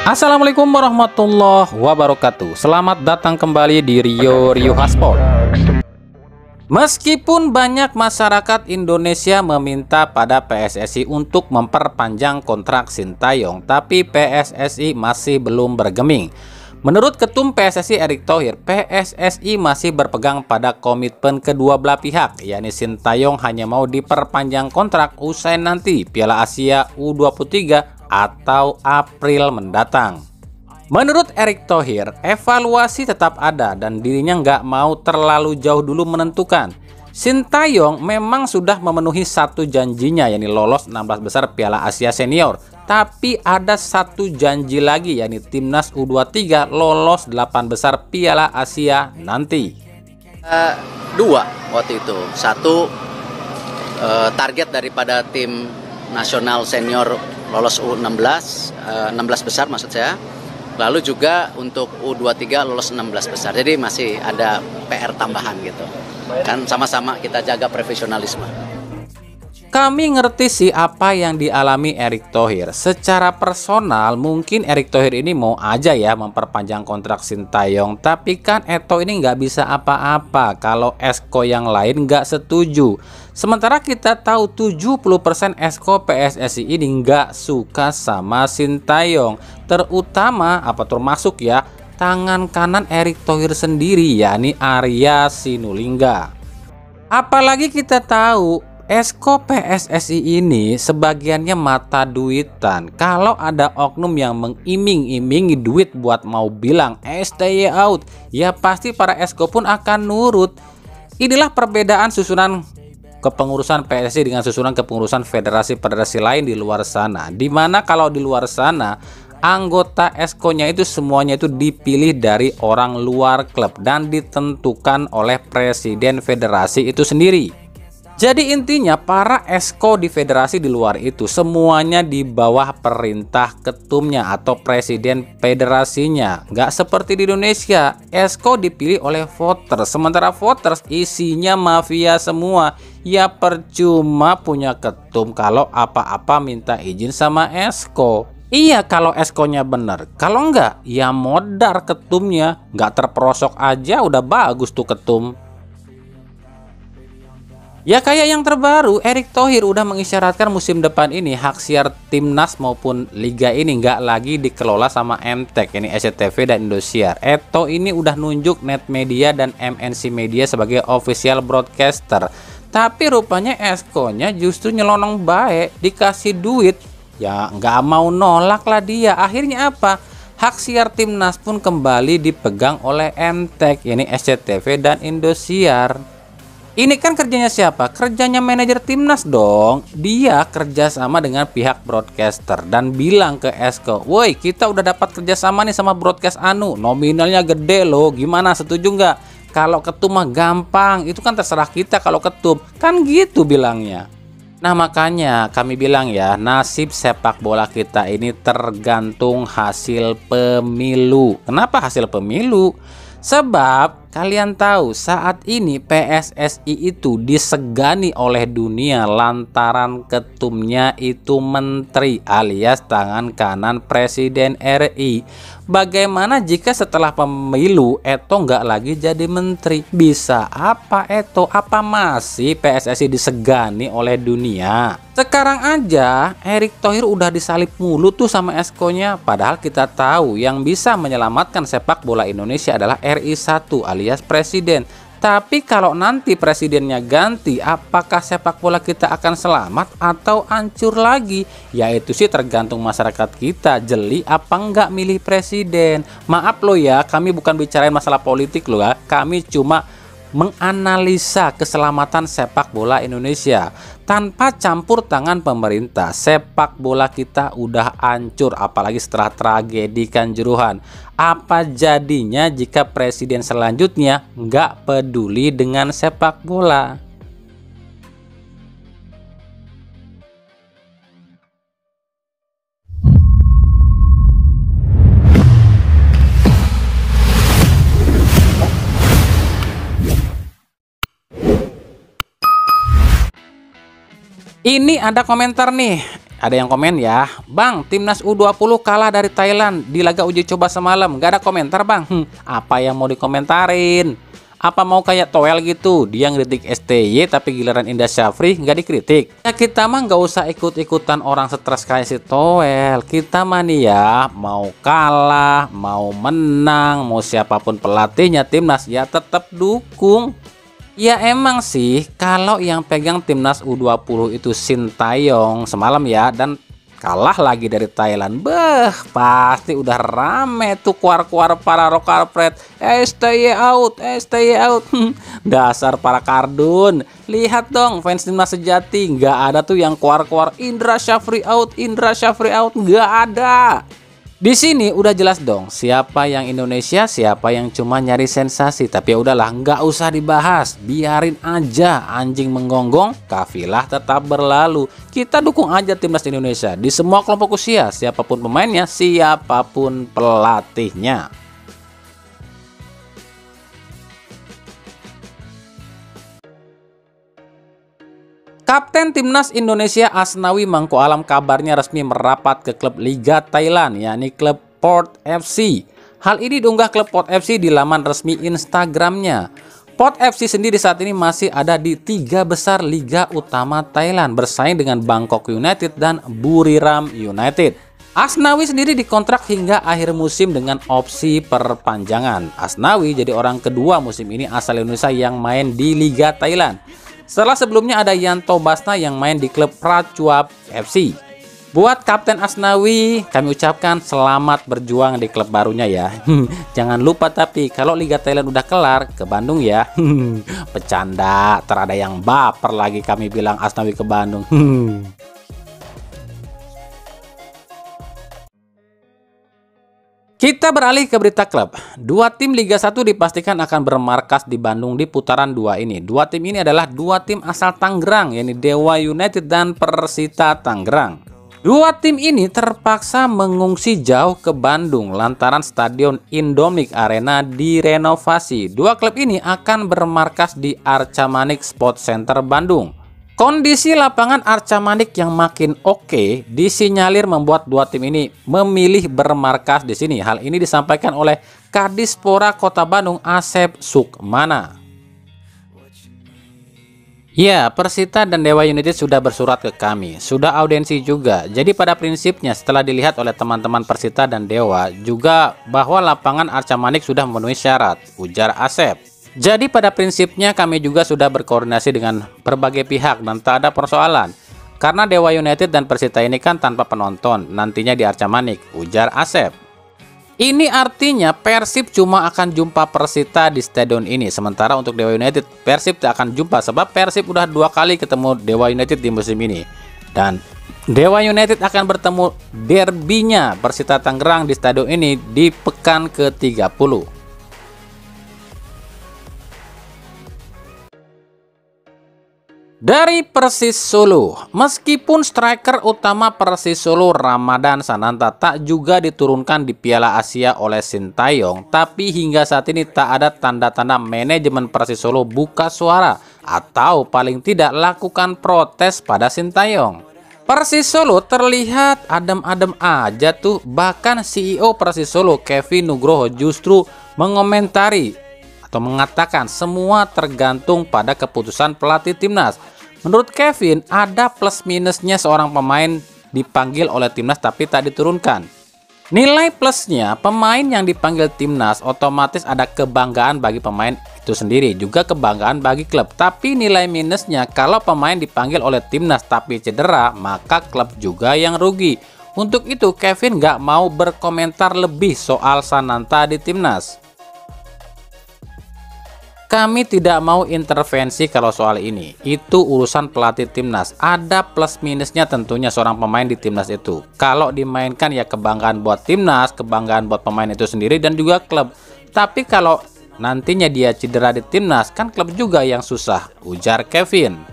Assalamualaikum warahmatullahi wabarakatuh. Selamat datang kembali di Rio Hotspot. Meskipun banyak masyarakat Indonesia meminta pada PSSI untuk memperpanjang kontrak Sintayong, tapi PSSI masih belum bergeming. Menurut Ketum PSSI Erick Thohir, PSSI masih berpegang pada komitmen kedua belah pihak, yakni Sintayong hanya mau diperpanjang kontrak usai nanti Piala Asia U23 atau April mendatang. Menurut Erick Thohir, evaluasi tetap ada dan dirinya nggak mau terlalu jauh dulu menentukan. Sintayong memang sudah memenuhi satu janjinya, yakni lolos 16 besar Piala Asia Senior. Tapi ada satu janji lagi, yakni Timnas U23 lolos 8 besar Piala Asia nanti. Dua waktu itu. Satu, target daripada tim nasional senior lolos U16, 16 besar maksud saya. Lalu juga untuk U23 lolos 16 besar. Jadi masih ada PR tambahan gitu. Kan sama-sama kita jaga profesionalisme. Kami ngerti sih apa yang dialami Erick Thohir. Secara personal mungkin Erick Thohir ini mau aja ya memperpanjang kontrak Sintayong. Tapi kan Eto ini nggak bisa apa-apa kalau Esko yang lain nggak setuju. Sementara kita tahu 70% Esko PSSI ini nggak suka sama Sintayong. Terutama termasuk ya tangan kanan Erick Thohir sendiri, yakni Arya Sinulinga. Apalagi kita tahu Esko PSSI ini sebagiannya mata duitan. Kalau ada oknum yang mengiming-imingi duit buat mau bilang stay out, ya pasti para Esko pun akan nurut. Inilah perbedaan susunan kepengurusan PSSI dengan susunan kepengurusan federasi-federasi lain di luar sana. Dimana kalau di luar sana anggota Esko-nya itu semuanya itu dipilih dari orang luar klub dan ditentukan oleh presiden federasi itu sendiri. Jadi intinya para Esko di federasi di luar itu semuanya di bawah perintah ketumnya atau presiden federasinya. Nggak seperti di Indonesia, Esko dipilih oleh voters, sementara voters isinya mafia semua. Ya percuma punya ketum kalau apa-apa minta izin sama Esko. Iya kalau Esko-nya bener, kalau enggak ya modar ketumnya. Nggak terperosok aja udah bagus tuh ketum. Ya kayak yang terbaru, Erick Thohir udah mengisyaratkan musim depan ini hak siar Timnas maupun Liga ini nggak lagi dikelola sama MTEK, ini SCTV dan Indosiar. Eto ini udah nunjuk Net Media dan MNC Media sebagai official broadcaster. Tapi rupanya Esko-nya justru nyelonong baik, dikasih duit. Ya nggak mau nolak lah dia. Akhirnya apa? Hak siar Timnas pun kembali dipegang oleh MTEK, ini SCTV dan Indosiar. Ini kan kerjanya siapa? Kerjanya manajer Timnas dong. Dia kerjasama dengan pihak broadcaster dan bilang ke Esko, woi kita udah dapat kerjasama nih sama broadcast anu, nominalnya gede loh, gimana, setuju nggak? Kalau ketum mah gampang, itu kan terserah kita kalau ketum, kan gitu bilangnya. Nah makanya kami bilang ya, nasib sepak bola kita ini tergantung hasil pemilu. Kenapa hasil pemilu? Sebab kalian tahu saat ini PSSI itu disegani oleh dunia lantaran ketumnya itu menteri alias tangan kanan Presiden RI. Bagaimana jika setelah pemilu Eto nggak lagi jadi menteri? Bisa apa Eto? Apa masih PSSI disegani oleh dunia? Sekarang aja Erick Thohir udah disalip mulu tuh sama Esko-nya. Padahal kita tahu yang bisa menyelamatkan sepak bola Indonesia adalah RI1 alias presiden. Tapi kalau nanti presidennya ganti, apakah sepak bola kita akan selamat atau hancur lagi? Yaitu sih tergantung masyarakat kita jeli apa enggak milih presiden. Maaf loh ya, kami bukan bicarain masalah politik loh ya. Kami cuma menganalisa keselamatan sepak bola Indonesia. Tanpa campur tangan pemerintah, sepak bola kita udah hancur, apalagi setelah tragedi Kanjuruhan. Apa jadinya jika presiden selanjutnya nggak peduli dengan sepak bola? Ini ada komentar nih ada yang komen ya, Bang, timnas U20 kalah dari Thailand di laga uji coba semalam. Gak ada komentar Bang. Apa yang mau dikomentarin? Apa mau kayak Toel gitu, dia ngeritik STY tapi giliran Indra Syafri nggak dikritik? Ya kita mah nggak usah ikut-ikutan orang stres kayak si Toel. Kita mah nih ya, mau kalah, mau menang, mau siapapun pelatihnya timnas ya tetap dukung. Ya emang sih, kalau yang pegang timnas U20 itu Sintayong semalam ya, dan kalah lagi dari Thailand, pasti udah rame tuh kuar-kuar para rokarpret. Stay out, stay out. Dasar para kardun. Lihat dong fans timnas sejati, nggak ada tuh yang kuar-kuar Indra Syafri out, Indra Syafri out, nggak ada. Di sini udah jelas dong siapa yang Indonesia, siapa yang cuma nyari sensasi. Tapi ya udahlah, nggak usah dibahas, biarin aja anjing menggonggong, kafilah tetap berlalu. Kita dukung aja timnas Indonesia di semua kelompok usia, siapapun pemainnya, siapapun pelatihnya. Kapten Timnas Indonesia Asnawi Mangko Alam kabarnya resmi merapat ke klub Liga Thailand, yakni klub Port FC. Hal ini diunggah klub Port FC di laman resmi Instagramnya. Port FC sendiri saat ini masih ada di 3 besar Liga Utama Thailand, bersaing dengan Bangkok United dan Buriram United. Asnawi sendiri dikontrak hingga akhir musim dengan opsi perpanjangan. Asnawi jadi orang kedua musim ini asal Indonesia yang main di Liga Thailand. Setelah sebelumnya ada Yanto Basna yang main di klub Prachuap FC. Buat Kapten Asnawi, kami ucapkan selamat berjuang di klub barunya ya. Jangan lupa tapi kalau Liga Thailand udah kelar, ke Bandung ya. Bercanda, terada yang baper lagi kami bilang Asnawi ke Bandung. Kita beralih ke berita klub. 2 tim Liga 1 dipastikan akan bermarkas di Bandung di putaran 2 ini. 2 tim ini adalah 2 tim asal Tangerang, yakni Dewa United dan Persita Tangerang. 2 tim ini terpaksa mengungsi jauh ke Bandung lantaran Stadion Indomik Arena direnovasi. 2 klub ini akan bermarkas di Arca Manik Sport Center Bandung. Kondisi lapangan Arca Manik yang makin oke disinyalir membuat 2 tim ini memilih bermarkas di sini. Hal ini disampaikan oleh Kadispora Kota Bandung Asep Sukmana. Ya, Persita dan Dewa United sudah bersurat ke kami, sudah audiensi juga. Jadi pada prinsipnya setelah dilihat oleh teman-teman Persita dan Dewa juga bahwa lapangan Arca Manik sudah memenuhi syarat, ujar Asep. Jadi pada prinsipnya kami juga sudah berkoordinasi dengan berbagai pihak dan tak ada persoalan. Karena Dewa United dan Persita ini kan tanpa penonton nantinya di Arca Manik, ujar Asep. Ini artinya Persib cuma akan jumpa Persita di stadion ini. Sementara untuk Dewa United, Persib tak akan jumpa sebab Persib udah 2 kali ketemu Dewa United di musim ini. Dan Dewa United akan bertemu derbynya Persita Tangerang di stadion ini di pekan ke-30. Dari Persis Solo, meskipun striker utama Persis Solo Ramadan Sananta tak juga diturunkan di Piala Asia oleh Sintayong, tapi hingga saat ini tak ada tanda-tanda manajemen Persis Solo buka suara atau paling tidak lakukan protes pada Sintayong. Persis Solo terlihat adem-adem aja tuh, bahkan CEO Persis Solo Kevin Nugroho justru mengomentari atau mengatakan semua tergantung pada keputusan pelatih timnas. Menurut Kevin, ada plus minusnya seorang pemain dipanggil oleh timnas tapi tak diturunkan. Nilai plusnya, pemain yang dipanggil timnas otomatis ada kebanggaan bagi pemain itu sendiri, juga kebanggaan bagi klub. Tapi nilai minusnya, kalau pemain dipanggil oleh timnas tapi cedera, maka klub juga yang rugi. Untuk itu Kevin nggak mau berkomentar lebih soal Sananta di timnas. Kami tidak mau intervensi kalau soal ini. Itu urusan pelatih timnas. Ada plus minusnya tentunya seorang pemain di timnas itu. Kalau dimainkan ya kebanggaan buat timnas, kebanggaan buat pemain itu sendiri dan juga klub. Tapi kalau nantinya dia cedera di timnas, kan klub juga yang susah, ujar Kevin.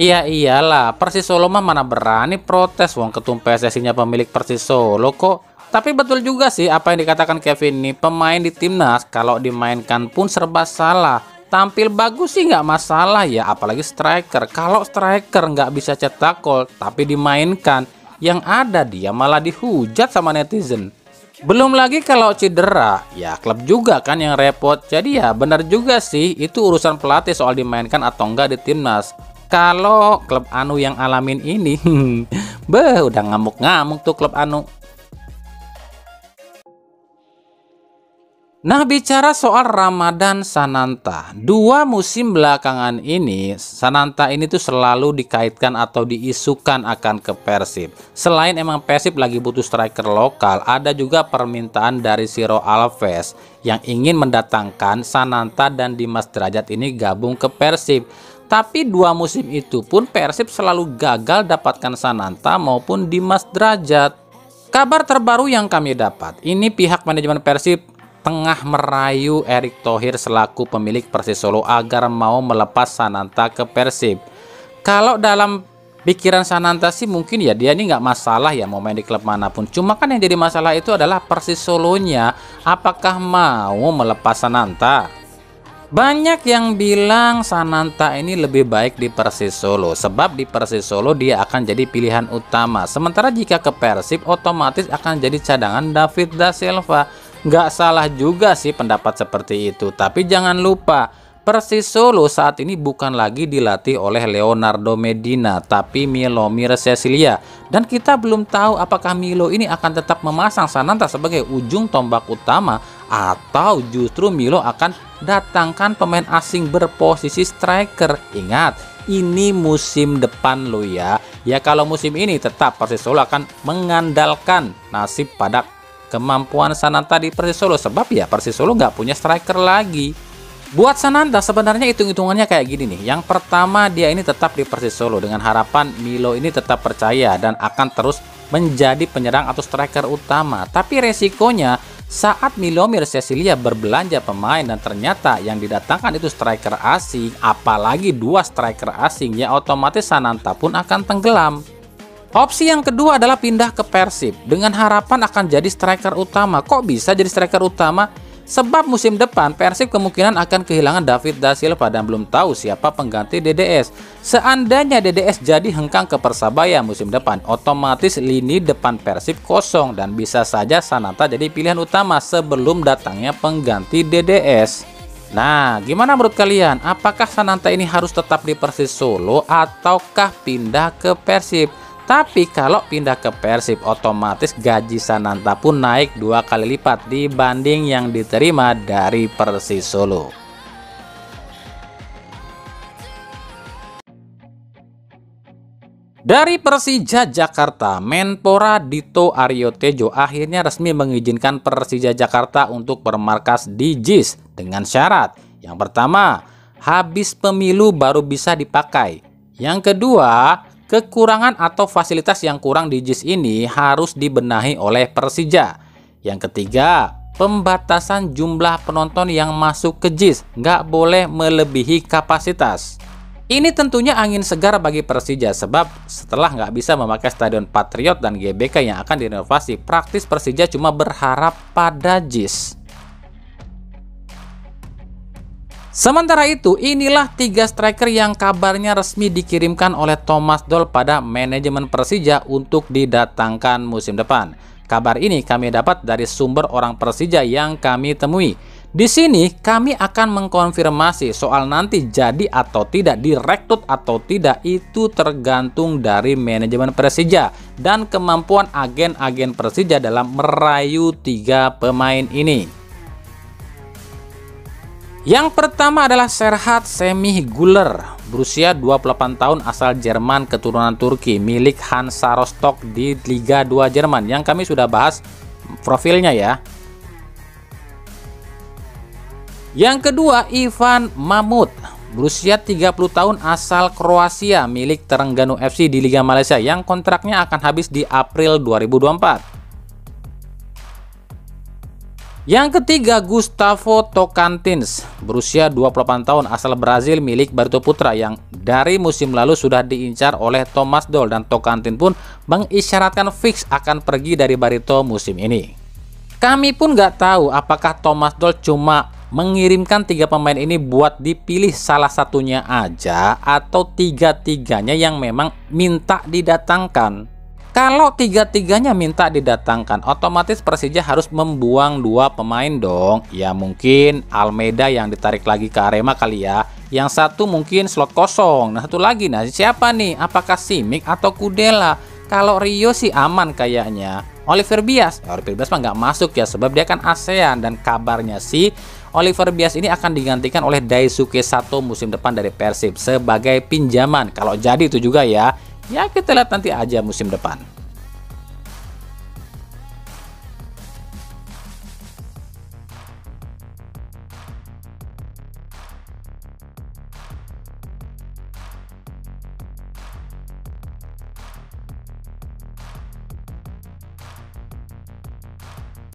Iya iyalah, Persis Solo mah mana berani protes, wong ketum PSSI-nya pemilik Persis Solo kok. Tapi betul juga sih apa yang dikatakan Kevin nih, pemain di timnas kalau dimainkan pun serba salah. Tampil bagus sih nggak masalah ya, apalagi striker. Kalau striker nggak bisa cetak gol tapi dimainkan, Yang ada dia malah dihujat sama netizen. Belum lagi kalau cedera, ya klub juga kan yang repot. Jadi ya benar juga sih, itu urusan pelatih soal dimainkan atau enggak di timnas. Kalau klub anu yang alamin ini, udah ngamuk-ngamuk tuh klub anu. Nah, bicara soal Ramadan Sananta, 2 musim belakangan ini Sananta ini tuh selalu dikaitkan atau diisukan akan ke Persib. Selain emang Persib lagi butuh striker lokal, ada juga permintaan dari Ciro Alves yang ingin mendatangkan Sananta dan Dimas Drajat ini gabung ke Persib. Tapi 2 musim itu pun Persib selalu gagal dapatkan Sananta maupun Dimas Drajat. Kabar terbaru yang kami dapat, ini pihak manajemen Persib tengah merayu Erick Thohir selaku pemilik Persis Solo agar mau melepas Sananta ke Persib. Kalau dalam pikiran Sananta sih mungkin ya dia ini nggak masalah ya mau main di klub manapun. Cuma kan yang jadi masalah itu adalah Persis Solonya, apakah mau melepas Sananta? Banyak yang bilang Sananta ini lebih baik di Persis Solo, sebab di Persis Solo dia akan jadi pilihan utama. Sementara jika ke Persib otomatis akan jadi cadangan David da Silva. Nggak salah juga sih pendapat seperti itu. Tapi jangan lupa, Persis Solo saat ini bukan lagi dilatih oleh Leonardo Medina, tapi Milomir Cecilia. Dan kita belum tahu apakah Milo ini akan tetap memasang Sananta sebagai ujung tombak utama, atau justru Milo akan datangkan pemain asing berposisi striker. Ingat, ini musim depan lo ya. Ya kalau musim ini tetap Persis Solo akan mengandalkan nasib pada kemampuan Sananta di Persis Solo, sebab ya Persis Solo nggak punya striker lagi. Buat Sananta sebenarnya hitung-hitungannya kayak gini nih. Yang pertama, dia ini tetap di Persis Solo dengan harapan Milo ini tetap percaya dan akan terus menjadi penyerang atau striker utama. Tapi resikonya saat Milomir Cecilia berbelanja pemain dan ternyata yang didatangkan itu striker asing, apalagi 2 striker asing, ya otomatis Sananta pun akan tenggelam. Opsi yang kedua adalah pindah ke Persib dengan harapan akan jadi striker utama. Kok bisa jadi striker utama? Sebab musim depan Persib kemungkinan akan kehilangan David da Silva dan belum tahu siapa pengganti DDS. Seandainya DDS jadi hengkang ke Persebaya musim depan, otomatis lini depan Persib kosong dan bisa saja Sananta jadi pilihan utama sebelum datangnya pengganti DDS. Nah, gimana menurut kalian? Apakah Sananta ini harus tetap di Persis Solo ataukah pindah ke Persib? Tapi kalau pindah ke Persib otomatis gaji Sananta pun naik 2 kali lipat dibanding yang diterima dari Persis Solo. Dari Persija Jakarta, Menpora Dito Aryo Tejo akhirnya resmi mengizinkan Persija Jakarta untuk bermarkas di JIS dengan syarat. Yang pertama, habis pemilu baru bisa dipakai. Yang kedua, kekurangan atau fasilitas yang kurang di JIS ini harus dibenahi oleh Persija. Yang ketiga, pembatasan jumlah penonton yang masuk ke JIS nggak boleh melebihi kapasitas. Ini tentunya angin segar bagi Persija sebab setelah nggak bisa memakai Stadion Patriot dan GBK yang akan direnovasi, praktis Persija cuma berharap pada JIS. Sementara itu, inilah 3 striker yang kabarnya resmi dikirimkan oleh Thomas Doll pada manajemen Persija untuk didatangkan musim depan. Kabar ini kami dapat dari sumber orang Persija yang kami temui. Di sini kami akan mengkonfirmasi soal nanti jadi atau tidak, direkrut atau tidak, itu tergantung dari manajemen Persija dan kemampuan agen-agen Persija dalam merayu 3 pemain ini. Yang pertama adalah Serhat Semih Güler, berusia 28 tahun, asal Jerman keturunan Turki, milik Hansa Rostock di Liga 2 Jerman, yang kami sudah bahas profilnya ya. Yang kedua, Ivan Mahmud, berusia 30 tahun, asal Kroasia, milik Terengganu FC di Liga Malaysia, yang kontraknya akan habis di April 2024. Yang ketiga, Gustavo Tocantins, berusia 28 tahun, asal Brazil, milik Barito Putra, yang dari musim lalu sudah diincar oleh Thomas Doll dan Tocantins pun mengisyaratkan fix akan pergi dari Barito musim ini. Kami pun nggak tahu apakah Thomas Doll cuma mengirimkan 3 pemain ini buat dipilih salah satunya aja atau 3-3-nya yang memang minta didatangkan. Kalau tiga-tiganya minta didatangkan, otomatis Persija harus membuang 2 pemain dong. Ya mungkin Almeida yang ditarik lagi ke Arema kali ya. Yang satu mungkin slot kosong. Nah satu lagi, nah siapa nih? Apakah Simic atau Kudela? Kalau Rio sih aman kayaknya. Oliver Bias mah nggak masuk ya, sebab dia kan ASEAN. Dan kabarnya sih Oliver Bias ini akan digantikan oleh Daisuke Sato musim depan dari Persib sebagai pinjaman. Kalau jadi itu juga ya, ya kita lihat nanti aja musim depan.